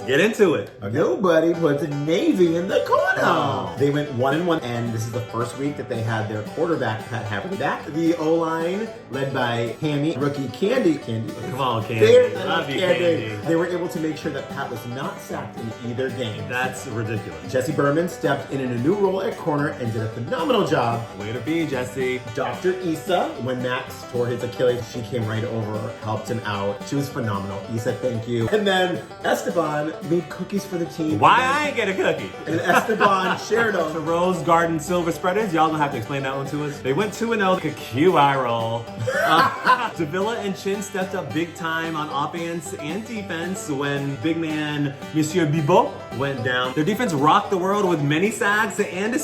get into it. Okay. Nobody puts Navy in the corner. They went 1-1, and this is the first week that they had their quarterback, Pat Haverty, back. The O-line, led by Hammy, rookie Candy. Come on, Candy. Love you, Candy. They were able to make sure that Pat was not sacked in either game. That's ridiculous. Jesse Berman stepped in a new role at corner and did a phenomenal job. Way to be, Jesse. Dr. Issa, when Max tore his Achilles, she came right over, helped him out. She was phenomenal. Issa, thank you. And then Esteban made cookies for the team. Why I ain't get a cookie? And Esteban shared them. The Rose Garden Silver Spreaders, y'all gonna have to explain that one to us. They went 2-0, a QI roll. Davila and Chin stepped up big time on offense and defense when big man Monsieur Bibot went down. Their defense rocked the world with many sacks and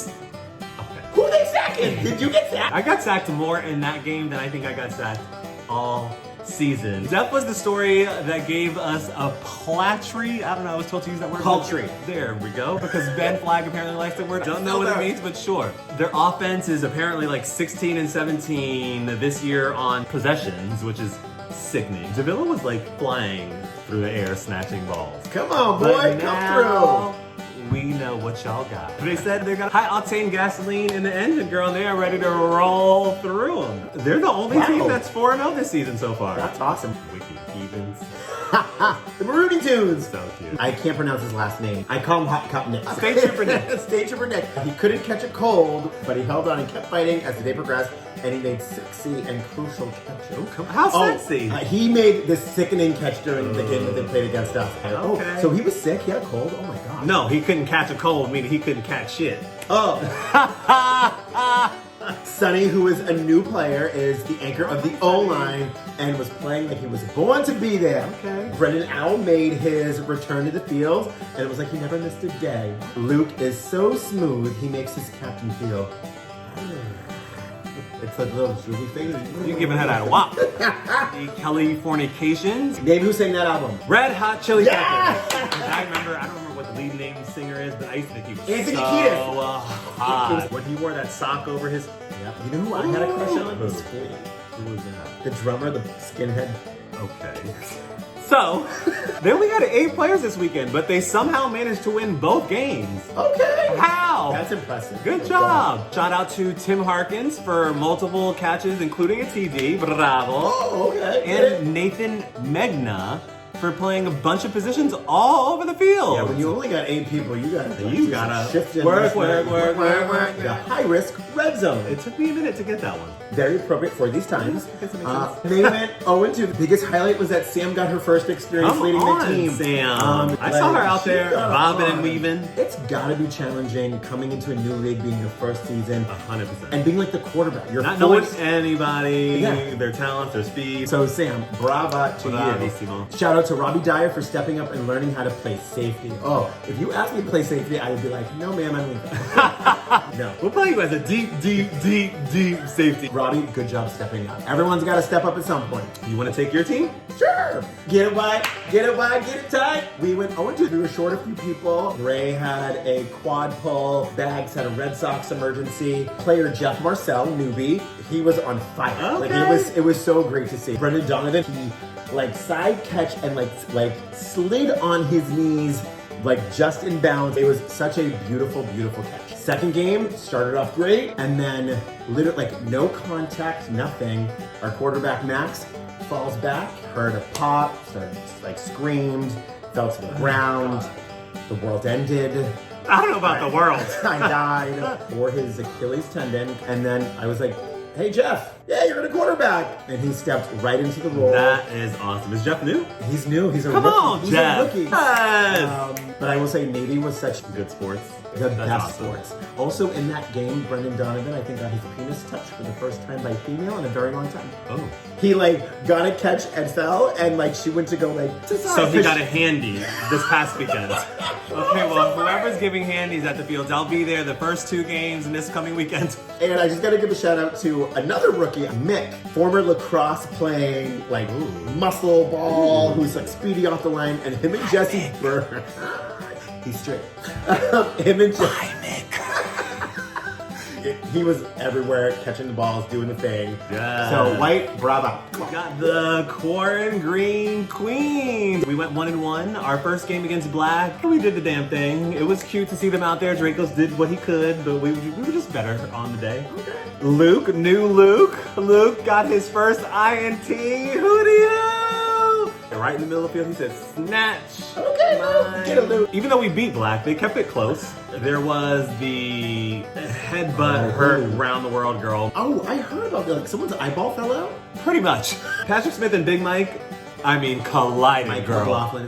Who are they sacking? Did you get sacked? I got sacked more in that game than I think I got sacked all season. Zeph was the story that gave us a paltry, I don't know, I was told to use that word. Paltry. There we go, because Ben Flagg apparently likes that word. Don't know what it means, but sure. Their offense is apparently like 16 and 17 this year on possessions, which is sickening. Davila was like flying through the air, snatching balls. Come on, boy, come through. We know what y'all got. They said they got high octane gasoline in the engine, girl, and they are ready to roll through them. They're the only team that's 4-0 this season so far. That's awesome. Wiki Evans. The Marooney Tunes. So cute. I can't pronounce his last name. I call him Hot Cup Nick. State Trooper Nick. State Trooper Nick. He couldn't catch a cold, but he held on and kept fighting as the day progressed, and he made sexy and crucial catches. How sexy? He made this sickening catch during the game that they played against us. Okay. So he was sick? He had a cold? Oh my God. No, he couldn't catch a cold, meaning he couldn't catch shit. Oh. Sonny, who is a new player, is the anchor of the O-line and was playing like he was born to be there. Okay. Brendan Owl made his return to the field, and it was like he never missed a day. Luke is so smooth, he makes his captain feel. It's like little droopy thing. You giving her that wop. The Kelly Fornications. Name who sang that album? Red Hot Chili Peppers. Yeah! I don't remember what the lead name singer is, but I used to think he was Anthony so Kiedis. hot. When he wore that sock over his... Yep. You know who I had a crush on? Who? Flea. Who was that? The drummer, the skinhead. Okay. So, they only had 8 players this weekend, but they somehow managed to win both games. Okay. How? That's impressive. Good job. Shout out to Tim Harkins for multiple catches, including a TD. Bravo. Oh, okay. And Nathan Megna for playing a bunch of positions all over the field. Yeah, when you only got 8 people, you gotta shift in work. The high risk red zone. It took me a minute to get that one. Very appropriate for these times. I guess it makes sense. They went 0-2. The biggest highlight was that Sam got her first experience leading the team. Sam. I saw her out there bobbing and weaving. It's gotta be challenging coming into a new league, being your first season, 100%. and being like the quarterback. You're not knowing anybody, Yeah. their talent, their speed. So Sam, brava to Bravissimo. you. Shout out to Robbie Dyer for stepping up and learning how to play safety. Oh, if you asked me to play safety, I would be like, no ma'am, I'm leaving. No. We'll play you as a deep safety. Robbie, good job stepping up. Everyone's got to step up at some point. You want to take your team? Sure. Get it wide, get it tight. We went 0-2. We were short a few people. Ray had a quad pull. Bags had a Red Sox emergency. Player Jeff Marcel, newbie, he was on fire. Okay. Like it was so great to see. Brendan Donovan, he side catch and like slid on his knees, just in bounds. It was such a beautiful catch. Second game started off great, and then literally no contact, nothing. Our quarterback Max falls back, heard a pop, started screamed, fell to the ground. The world ended. I don't know about the world. I died for his Achilles tendon, and then I was like, hey Jeff, yeah, you're the quarterback. And he stepped right into the role. That is awesome. Is Jeff new? He's new. He's a Come rookie. on, He's Jeff. a rookie. Yes. But I will say Navy was such Good sports. the That's best awesome. sports. Also in that game, Brendan Donovan, I think, got his penis touched for the first time by a female in a very long time. Oh. He got a catch and fell, and she went to go So he got a handy this past weekend. Okay, well, whoever's giving handies at the fields, I'll be there the first 2 games in this coming weekend. And I just gotta give a shout out to another rookie, Mick, former lacrosse playing muscle ball, who's speedy off the line, and him and Jesse Burr. He's straight. Him and Jesse. he was everywhere, catching the balls, doing the thing. Yeah. So White, bravo. We got the Quarren Green Queens. We went 1-1. Our first game against Black, we did the damn thing. It was cute to see them out there. Dracos did what he could, but we were just better on the day. Okay. Luke, new Luke. Luke got his first INT. Hootie-hoo! Right in the middle of the field, he said, snatch. Okay, mine. get a Luke. Even though we beat Black, they kept it close. There was the headbutt hurt round the world girl. Oh, I heard about that. Like someone's eyeball fell out? Pretty much. Patrick Smith and Big Mike, collided, Mike girl. McLaughlin.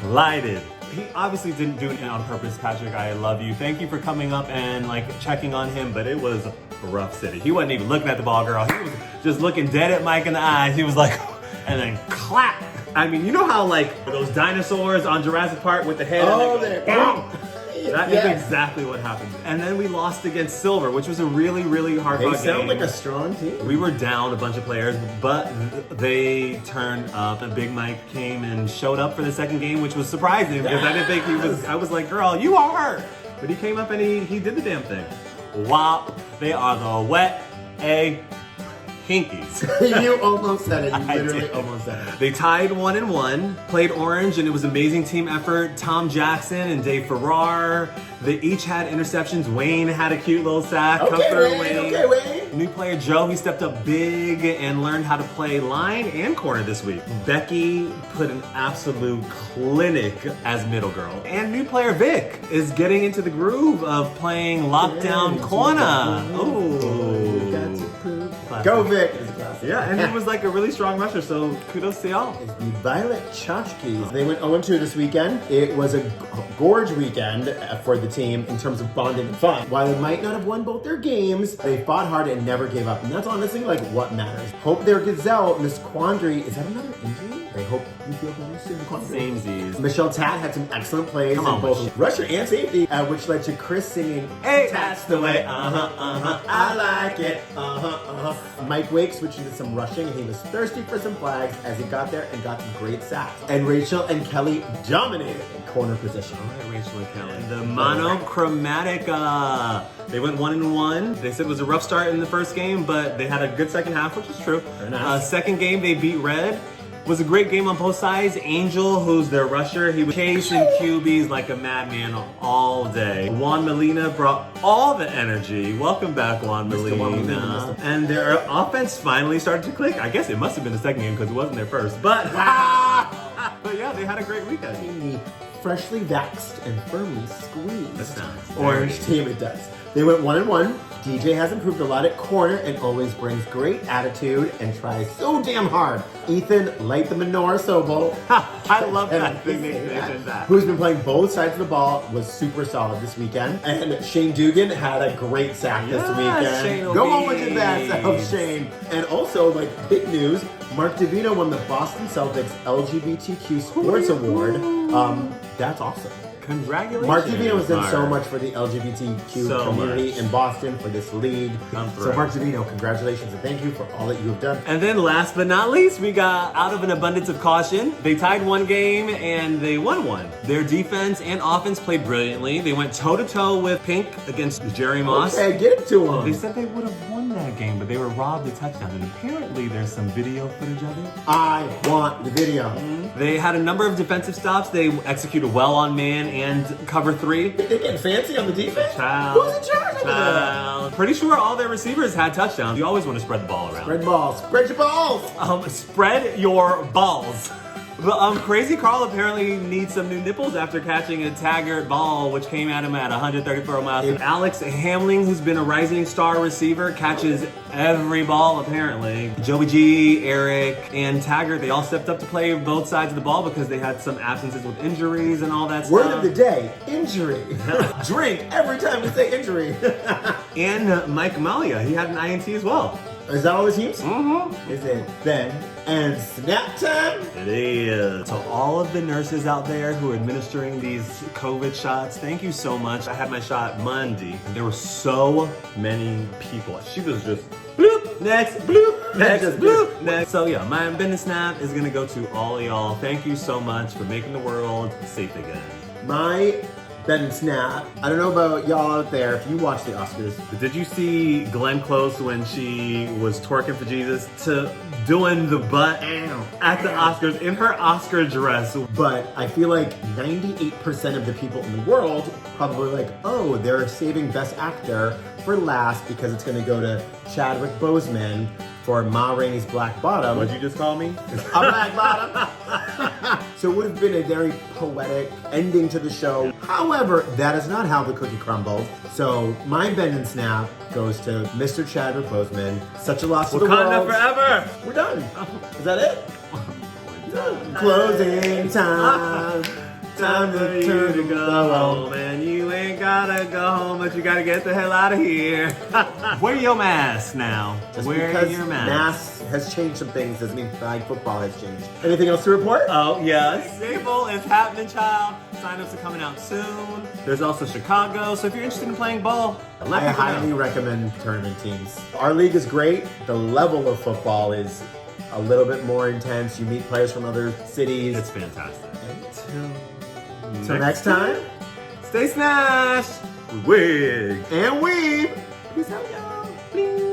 Collided. He obviously didn't do it on purpose, Patrick. I love you. Thank you for coming up and checking on him, but it was a rough city. He wasn't even looking at the ball, girl. He was just looking dead at Mike in the eyes. He was like, and then clap. I mean, you know how those dinosaurs on Jurassic Park with the head? Oh, and they there. go, boom. That is Yes. exactly what happened. And then we lost against Silver, which was a really, really hard They game. sound like a strong team. We were down a bunch of players, but they turned up, and Big Mike came and showed up for the second game, which was surprising because I didn't think he was. I was like, girl, you are hurt. But he came up and he did the damn thing. WAP, they are the wet egg hinkies. You almost said it. You I literally did. almost said it. They tied 1-1, played Orange, and it was an amazing team effort. Tom Jackson and Dave Farrar, they each had interceptions. Wayne had a cute little sack. Come through, Wayne. Okay, Wayne. New player Joe, he stepped up big and learned how to play line and corner this week. Becky put an absolute clinic as middle girl. And new player Vic is getting into the groove of playing lockdown corner. Go, Vic. Yeah, and he was a really strong rusher, so kudos to y'all. Is the Violet Tchotchkes. They went 0-2 this weekend. It was a gorge weekend for the team in terms of bonding and fun. While they might not have won both their games, they fought hard and never gave up. And that's honestly what matters. Hope their gazelle, Miss Quandary, is that another injury? I hope you feel better soon, Quandary. Samesies. Michelle Tat had some excellent plays Come in on, both rusher and safety, which led to Chris singing, Hey, that's the way, I like it, Mike Wake switched into some rushing, and he was thirsty for some flags as he got there and got some great sacks. And Rachel and Kelly dominated in corner position. All right, Rachel and Kelly. The Monochromatica. They went 1-1. They said it was a rough start in the first game, but they had a good second half, which is true. Very nice. Second game, they beat Red. Was a great game on both sides. Angel, who's their rusher, he was chasing QBs like a madman all day. Juan Molina brought all the energy. Welcome back, Juan Mr. Juan Molina. Molina. And their offense finally started to click. I guess it must have been the second game because it wasn't their first. But, but yeah, they had a great weekend. The freshly vaxxed and firmly squeezed That sounds orange team, it does. They went 1-1. DJ has improved a lot at corner and always brings great attitude and tries so damn hard. Ethan, light the menorah Sobel. I love that thing they did that. Who's been playing both sides of the ball, was super solid this weekend. And Shane Dugan had a great sack this weekend. Shane Go on with O'Bees. your bad self, Shane. And also, big news, Mark Davino won the Boston Celtics LGBTQ Sports Award. That's awesome. Congratulations. Mark Davino has done so Mark. much for the LGBTQ So community much. in Boston, for this league. Come So through. Mark Davino, congratulations and thank you for all that you have done. And then last but not least, we got out of an abundance of caution. They tied one game and they won one. Their defense and offense played brilliantly. They went toe-to-toe with Pink against Jerry Moss. Okay, get it to him. They said they would have won that game, but they were robbed a touchdown. And apparently there's some video footage of it. I want the video. They had a number of defensive stops. They executed well on man and cover 3. They're getting fancy on the defense? Child. Who's in charge of that? Pretty sure all their receivers had touchdowns. You always want to spread the ball around. Spread balls. Spread your balls. Spread your balls. But Crazy Carl apparently needs some new nipples after catching a Taggart ball, which came at him at 134 miles. And Alex Hamling, who's been a rising star receiver, catches every ball apparently. Joey G, Eric, and Taggart, they all stepped up to play both sides of the ball because they had some absences with injuries and all that Word stuff. of the day, injury. Drink every time we say injury. And Mike Malia, he had an INT as well. Is that all the teams? Mm-hmm. Is it Ben and Snap Time? It is. So all of the nurses out there who are administering these COVID shots, thank you so much. I had my shot Monday. There were so many people. She was just bloop, next, bloop, next, bloop, next. So yeah, my business snap is gonna go to all of y'all. Thank you so much for making the world safe again. My Ben and Snap. I don't know about y'all out there if you watch the Oscars. Did you see Glenn Close when she was twerking for Jesus to doing the butt at the Oscars in her Oscar dress? But I feel like 98% of the people in the world probably like, oh, they're saving Best Actor for last because it's going to go to Chadwick Boseman for Ma Rainey's Black Bottom. What'd you just call me? A Black Bottom. So it would have been a very poetic ending to the show. However, that is not how the cookie crumbled. So my Ben and Snap goes to Mr. Chadwick Boseman. Such a loss to the Wakanda world. forever! We're done. Is that it? Closing time. Time to turn to go home. And you ain't gotta go home, but you gotta get the hell out of here. Wear your mask now. Just Wear because your mask. mask has changed some things doesn't mean flag football has changed. Anything else to report? Oh, yes. Staple is happening, child. Sign-ups are coming out soon. There's also Chicago, so if you're interested in playing ball, let I people highly know. recommend tournament teams. Our league is great. The level of football is a little bit more intense. You meet players from other cities. It's fantastic. Until next time, stay snatched. Wig and weave. Peace out, y'all. Please.